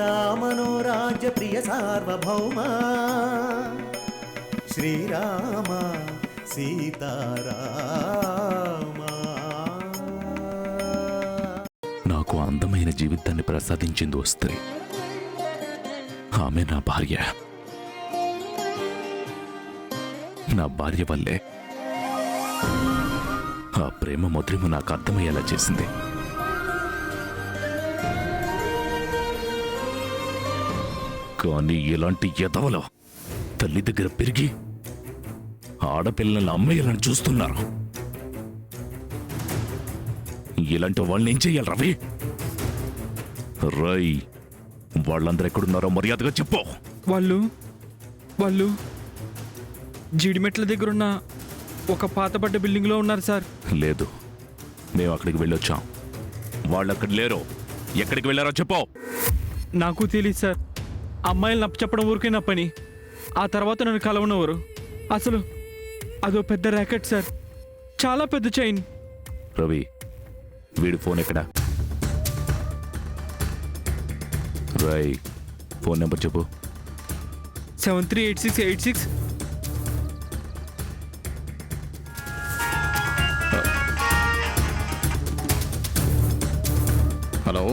సీతా మనోరాజ్య ప్రియ సార్వభౌమ శ్రీరామ సీతారామ. నాకు అందమైన జీవితాన్ని ప్రసాదించింది ఓ స్త్రీ. ఆమె నా భార్య. నా భార్య వల్లే ఆ ప్రేమ మధురిమ నాకు అర్థమయ్యేలా చేసింది. కానీ ఇలాంటి ఎదవలో తల్లి దగ్గర పెరిగి ఆడపిల్లలను అమ్మేయాలని చూస్తున్నారు. ఇలాంటి వాళ్ళని ఏం చెయ్యాలి రవి? రై, వాళ్ళందరూ ఎక్కడున్నారో మర్యాదగా చెప్పు. వాళ్ళు జీడిమెట్ల దగ్గరున్న ఒక పాతబడ్డ బిల్డింగ్లో ఉన్నారు సార్. లేదు, మేము అక్కడికి వెళ్ళొచ్చాం. వాళ్ళు అక్కడ లేరు. ఎక్కడికి వెళ్ళారో చెప్పు. నాకు తెలియదు సార్. అమ్మాయిలు చెప్పడం ఊరికే నా పని. ఆ తర్వాత నన్ను కలవనవరు. అసలు అదో పెద్ద ర్యాకెట్ సార్, చాలా పెద్ద చైన్. రవి, వీడి ఫోన్ ఎక్కడా? రై, ఫోన్ నెంబర్ చెప్పు. 738686. హలో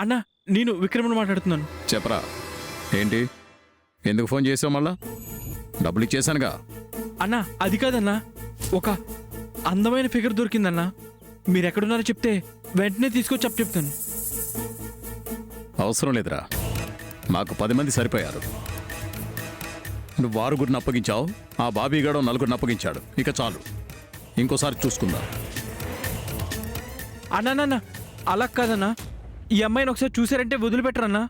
అన్నా, నేను విక్రమను మాట్లాడుతున్నాను. చెప్పరా, ఏంటి? ఎందుకు ఫోన్ చేసావు? మళ్ళా డబ్బులు ఇచ్చేసానుగా. అన్నా, అది కాదన్నా, ఒక అందమైన ఫిగర్ దొరికిందన్నా. మీరెక్కడున్నారో చెప్తే వెంటనే తీసుకొచ్చి చెప్తాను. అవసరం లేదురా, మాకు 10 మంది సరిపోయారు. నువ్వు 6గురిని అప్పగించావు, ఆ బాబీగాడు 4గురిని అప్పగించాడు. ఇక చాలు, ఇంకోసారి చూసుకుందాం. అన్నా, అలా కాదన్నా. ఈ అమ్మాయిని ఒకసారి చూసారంటే వదిలిపెట్టరన్నా.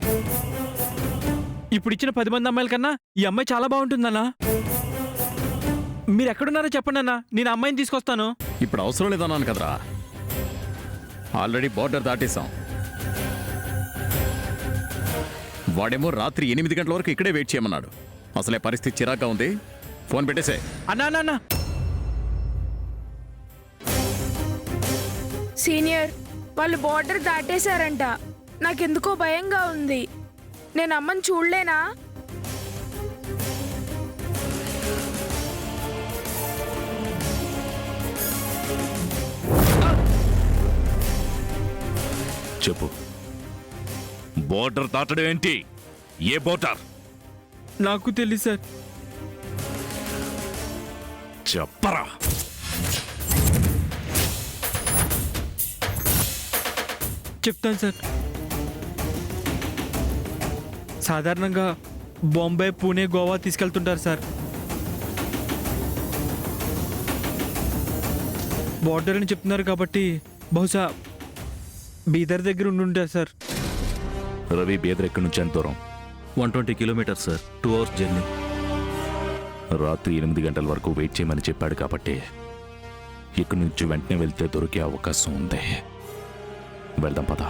ఇప్పుడు ఇచ్చిన 10 మంది అమ్మాయిల కన్నా ఈ అమ్మాయి చాలా బాగుంటుందన్నా. మీరు ఎక్కడున్నారో చెప్పండి అన్నా, నేను అమ్మాయిని తీసుకొస్తాను. ఇప్పుడు అవసరం లేదన్నాను కదరా, ఆల్రెడీ బోర్డర్ దాటేశాం. వాడేమో రాత్రి 8 గంటల వరకు ఇక్కడే వెయిట్ చేయమన్నాడు. అసలే పరిస్థితి చిరాగ్గా ఉంది. ఫోన్ పెట్టేసే. అన్నా సీనియర్, వాళ్ళు బోర్డర్ దాటేశారంట. నాకెందుకో భయంగా ఉంది. నేను అమ్మని చూడలేనా? చెప్పు. బోర్డర్ దాటడం ఏంటి? ఏ బోర్డర్? నాకు తెలియదు సార్. చెప్పరా. చెప్తాను సార్. సాధారణంగా బాంబే, పూణే, గోవా తీసుకెళ్తుంటారు సార్. బోర్డర్ అని చెప్తున్నారు కాబట్టి బహుశా బీదర్ దగ్గర ఉండుంటారు సార్. రవి, బీదర్ ఎక్కడి నుంచి ఎంత దూరం? 120 కిలోమీటర్స్ సార్. 2 hours journey. రాత్రి 8 గంటల వరకు వెయిట్ చేయమని చెప్పాడు కాబట్టి ఇక్కడి నుంచి వెంటనే వెళ్తే దొరికే అవకాశం ఉంది. వెళ్దాం పద.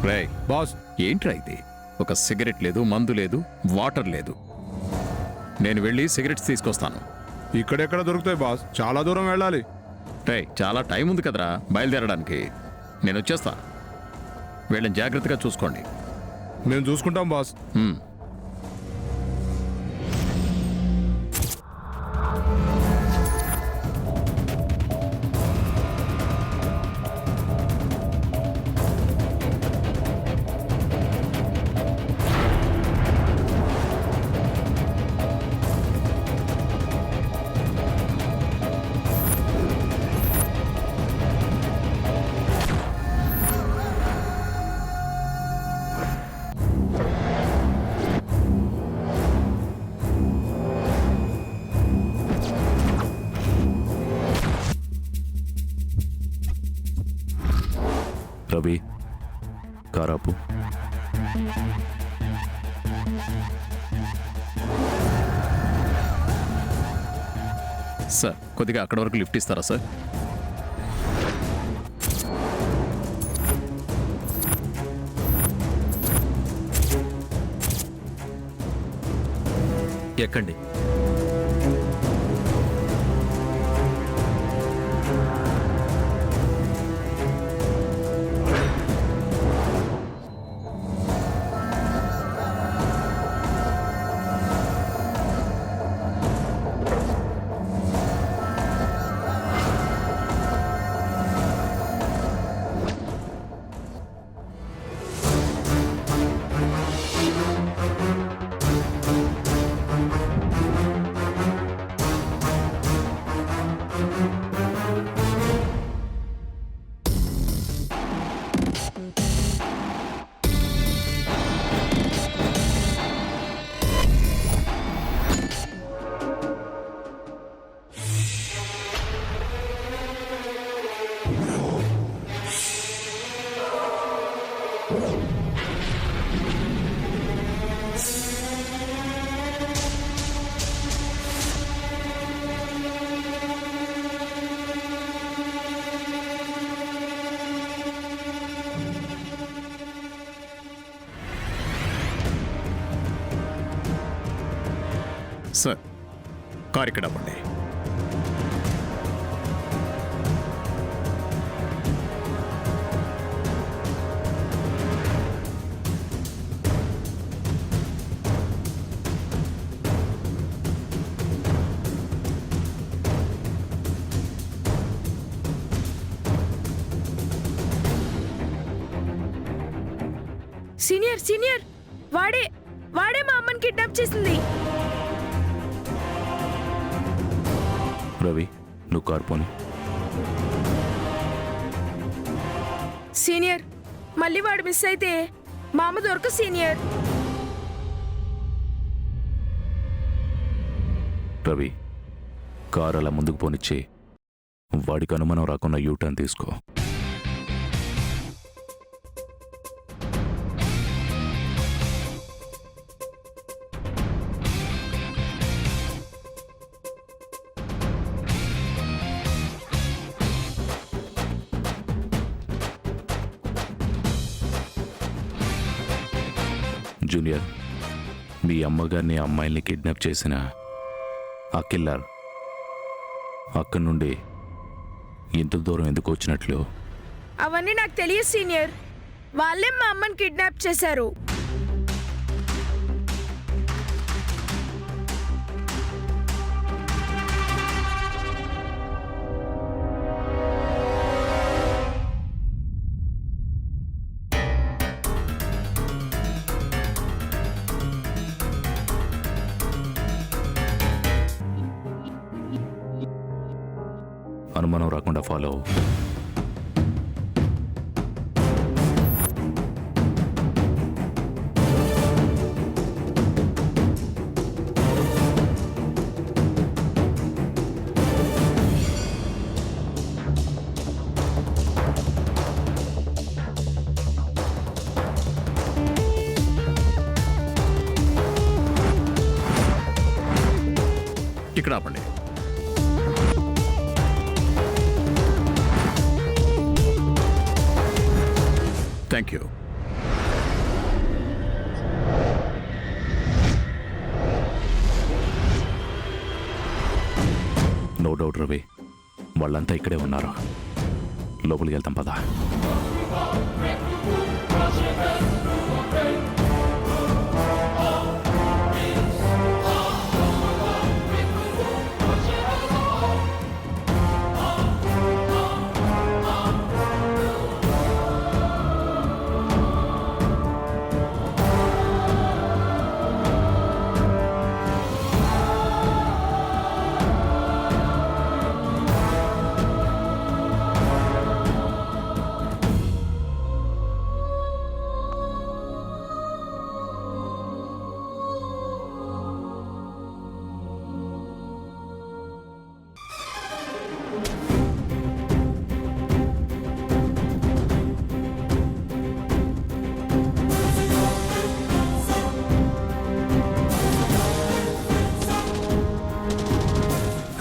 రే బాస్, ఏంట్రా ఇది? ఒక సిగరెట్ లేదు, మందు లేదు, వాటర్ లేదు. నేను వెళ్ళి సిగరెట్స్ తీసుకొస్తాను. ఇక్కడెక్కడ దొరుకుతాయి బాస్? చాలా దూరం వెళ్ళాలి. రే, చాలా టైం ఉంది కదరా బయలుదేరడానికి. నేను వచ్చేస్తా. వీళ్ళని జాగ్రత్తగా చూసుకోండి. మేము చూసుకుంటాం బాస్. రవి, కారాపు. సార్, కొద్దిగా అక్కడ వరకు లిఫ్ట్ ఇస్తారా సార్? ఎక్కండి. సార్, కార్ ఇక్కడ అవ్వండి. సీనియర్ సీనియర్, వాడే వాడే మా అమ్మని కిడ్నాప్ చేసింది. రవి, నువ్వు కారు పోని. సీనియర్, మళ్ళీ వాడు మిస్ అయితే మా అమ్మ దొరక సీనియర్. రవి, కారు అలా ముందుకు పోనిచ్చి వాడికి అనుమానం రాకుండా యూటర్న్ తీసుకో. జూనియర్, మీ అమ్మగారిని అమ్మాయిల్ని కిడ్నాప్ చేసిన ఆ కిల్లర్ అక్కడి నుండి ఇంత దూరం ఎందుకు వచ్చినట్లు? అవన్నీ నాకు తెలియదు సీనియర్. వాళ్ళే మా అమ్మని కిడ్నాప్ చేశారు. అనుమానం రాకుండా ఫాలో అవ్వు. ఇక్కడ ఆపండి. Thank you. No doubt Ravi, వాళ్ళంతా ఇక్కడే ఉన్నారు. లోపలికి వెళ్తాం పదా.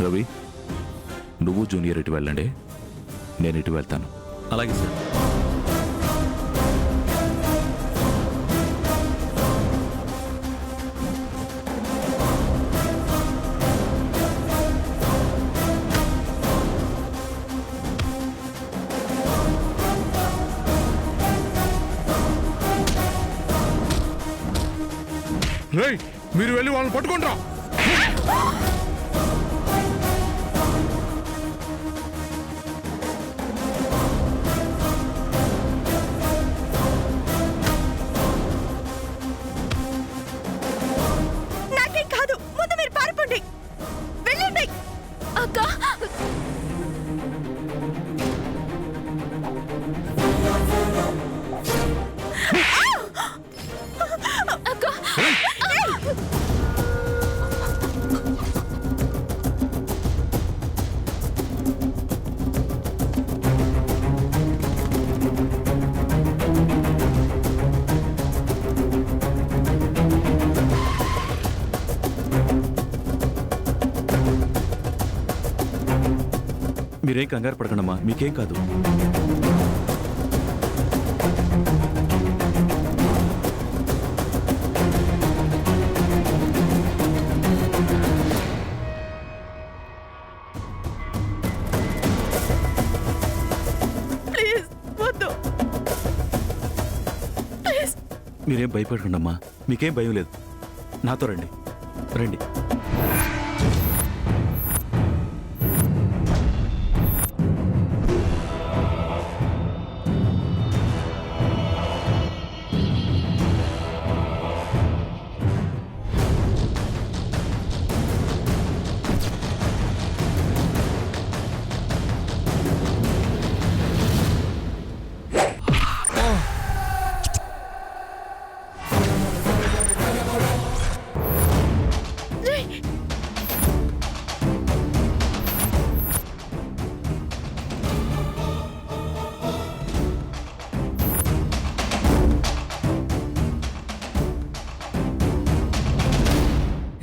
రవి, నువ్వు జూనియర్ ఇటు వెళ్ళండి, నేను ఇటు వెళ్తాను. అలాగే సార్. రేయ్ మీరు వెళ్ళి వాళ్ళని పట్టుకుంటారా? నాకేం కాదు, ముందు మీరు పారిపోండి, వెళ్ళండి. అక్క మీరేం కంగారు పడకండమ్మా, మీకేం కాదు. ప్లీజ్ వద్దు, ప్లీజ్. మీరేం భయపడకండమ్మా, మీకేం భయం లేదు. నాతో రండి, రండి.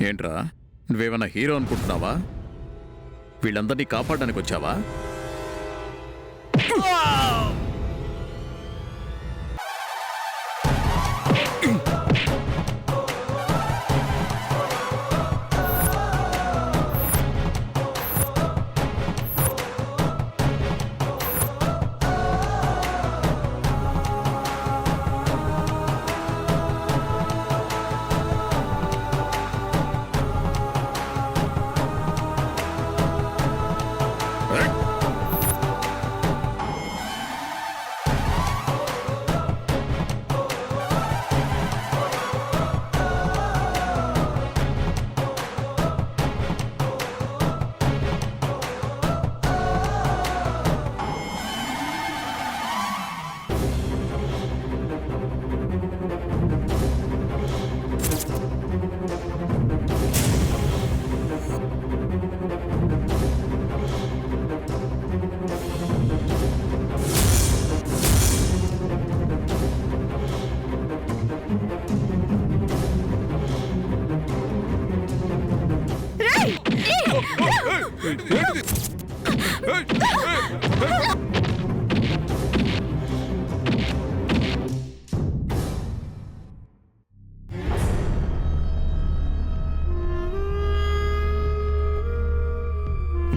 ఏంట్రా, నువ్వేమన్నా హీరో అనుకుంటున్నావా? వీళ్ళందరినీ కాపాడడానికి వచ్చావా?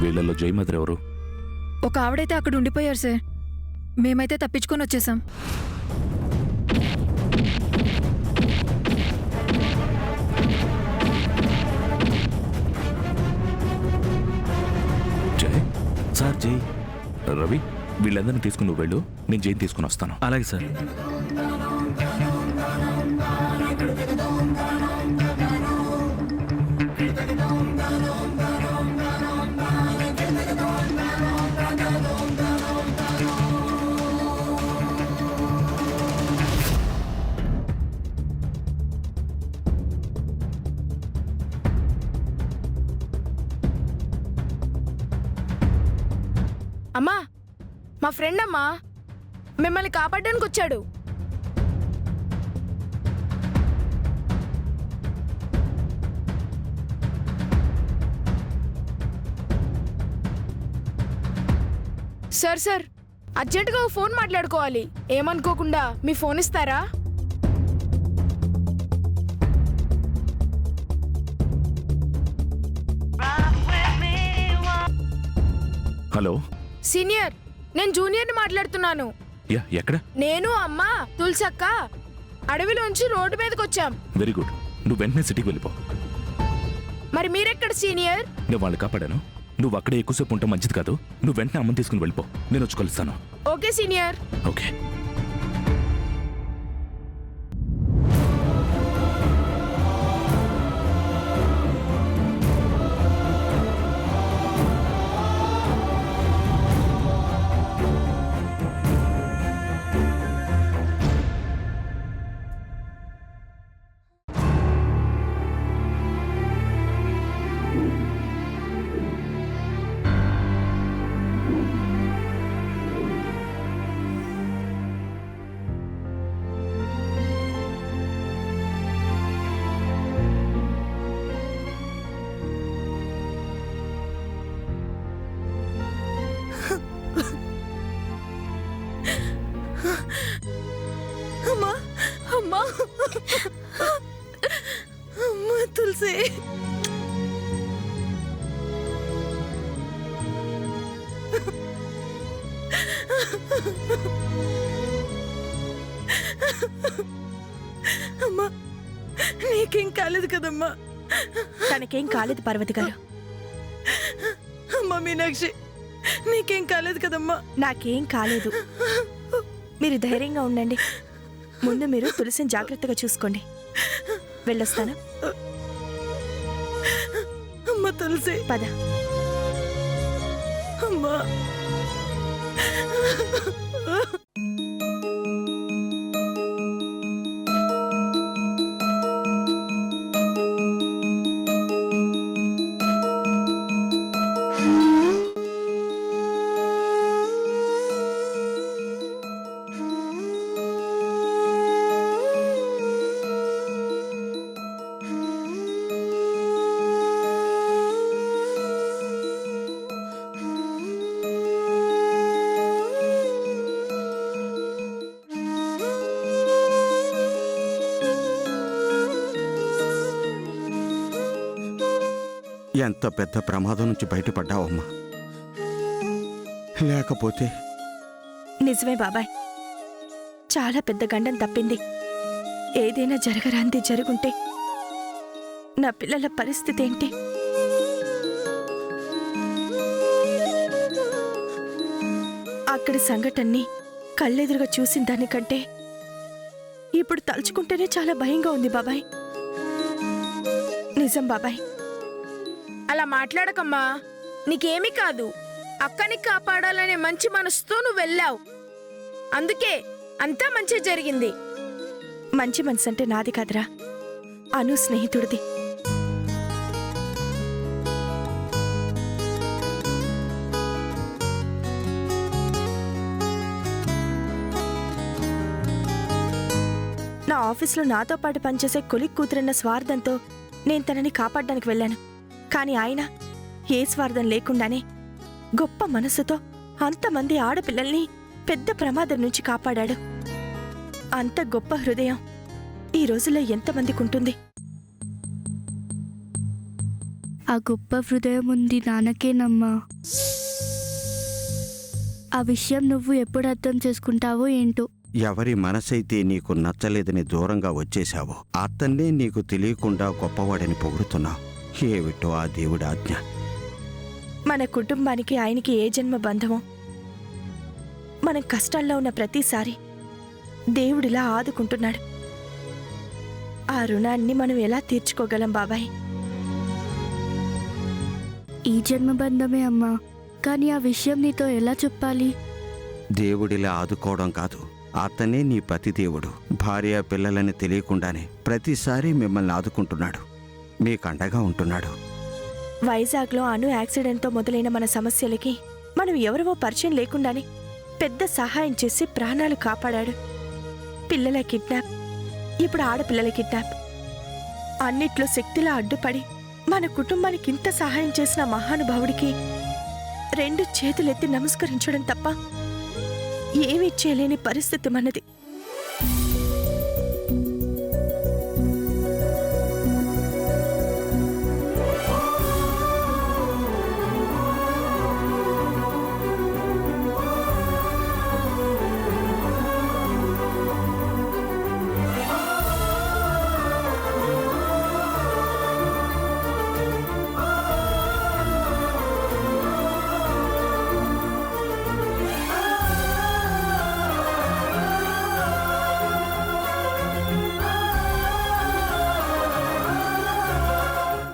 వీళ్ళల్లో జయమద్ర ఎవరు? ఒక ఆవిడైతే అక్కడ ఉండిపోయారు సార్. మేమైతే తప్పించుకొని వచ్చేసాం. జయ్, సార్ జై. రవి, వీళ్ళందరినీ తీసుకుని నువ్వు వెళ్ళు, నేను జైన్ తీసుకుని వస్తాను. అలాగే సార్. అమ్మా, మా ఫ్రెండ్ అమ్మా, మిమ్మల్ని కాపాడడానికి వచ్చాడు. సార్ అర్జెంటుగా ఓ ఫోన్ మాట్లాడుకోవాలి. ఏమనుకోకుండా మీ ఫోన్ ఇస్తారా? హలో సీనియర్, నేను జూనియర్ని మాట్లాడుతున్నాను. యా, ఎక్కడ? నేను అమ్మ తులసక్క అడవిలోంచి రోడ్డు మీదకి వచ్చాం. Very good. నువ్వు వెంటనే సిటీకి వెళ్ళిపో. మరి మీరెక్కడ సీనియర్? నేను వాళ్ళు కాపాడాను. నువ్వు అక్కడే ఎక్కువసేపు ఉంటే మంచిది కాదు. నువ్వు వెంటనే అమ్మని తీసుకుని వెళ్ళిపో. నేను వచ్చి కలుస్తాను. Okay senior. ఓకే. అమ్మా అమ్మా అమ్మా తులసి. అమ్మా నీకేం కాలేదు కదమ్మా? తనకేం కాలేదు పార్వతి గారు. అమ్మా మీనాక్షి నీకేం కాలేదు కదమ్మా? నాకేం కాలేదు. మీరు ధైర్యంగా ఉండండి. ముందు మీరు తులసిని జాగ్రత్తగా చూసుకోండి. వెళ్ళొస్తాను. అమ్మ తులసి పద. అమ్మా ఎంత పెద్ద ప్రమాదం నుంచి బయటపడ్డావమ్మా. లేకపోతే నిజమే బాబాయ్, చాలా పెద్ద గండం తప్పింది. ఏదైనా జరగరాంది జరుగుంటే నా పిల్లల పరిస్థితి ఏంటి? అక్కడి సంఘటనని కళ్ళెదురుగా చూసిన దానికంటే ఇప్పుడు తలుచుకుంటేనే చాలా భయంగా ఉంది బాబాయ్. నిజం బాబాయ్. అలా మాట్లాడకమ్మా. నీకేమీ కాదు. అక్కని కాపాడాలనే మంచి మనసుతో నువ్వు వెళ్ళావు. అందుకే అంతా మంచి జరిగింది. మంచి మనసు అంటే నాది కాదురా, అను స్నేహితుడిది. నా ఆఫీస్లో నాతో పాటు పనిచేసే కొలిక్ కూతురన్న స్వార్థంతో నేను తనని కాపాడడానికి వెళ్ళాను. కానీ ఆయన ఏ స్వార్థం లేకుండానే గొప్ప మనసుతో అంతమంది ఆడపిల్లల్ని పెద్ద ప్రమాదం నుంచి కాపాడాడు. అంత గొప్ప హృదయం ఈ రోజుల్లో ఎంతమందికి ఉంటుంది? ఆ గొప్ప హృదయం ఉంది నాన్నకేనమ్మా. ఆ విషయం నువ్వు ఎప్పుడు అర్థం చేసుకుంటావో ఏంటో. ఎవరి మనసైతే నీకు నచ్చలేదని దూరంగా వచ్చేశావో అతన్నే నీకు తెలియకుండా గొప్పవాడని పొగుడుతున్నావు. ఏమిటో ఆ దేవుడి ఆజ్ఞ. మన కుటుంబానికి ఆయనకి ఏ జన్మ బంధమో. మనం కష్టాల్లో ఉన్న ప్రతిసారి దేవుడిలా ఆదుకుంటున్నాడు. ఆ రుణాన్ని మనం ఎలా తీర్చుకోగలం బాబాయ్? ఈ జన్మ బంధమే అమ్మా, కానీ ఆ విషయం నీతో ఎలా చెప్పాలి? దేవుడిలా ఆదుకోవడం కాదు, అతనే నీ పతిదేవుడు. భార్య పిల్లలని తెలియకుండానే ప్రతిసారి మిమ్మల్ని ఆదుకుంటున్నాడు, మీకండగా ఉంటున్నాడు. వైజాగ్లో అను యాక్సిడెంట్తో మొదలైన మన సమస్యలకి మనం ఎవరివో పరిచయం లేకుండానే పెద్ద సహాయం చేసి ప్రాణాలు కాపాడాడు. పిల్లల కిడ్నాప్, ఇప్పుడు ఆడపిల్లల కిడ్నాప్. అన్నిట్లో శక్తిలా అడ్డుపడి మన కుటుంబానికి ఇంత సహాయం చేసిన మహానుభావుడికి 2 చేతులెత్తి నమస్కరించడం తప్ప ఏమీ చేయలేని పరిస్థితి మనది.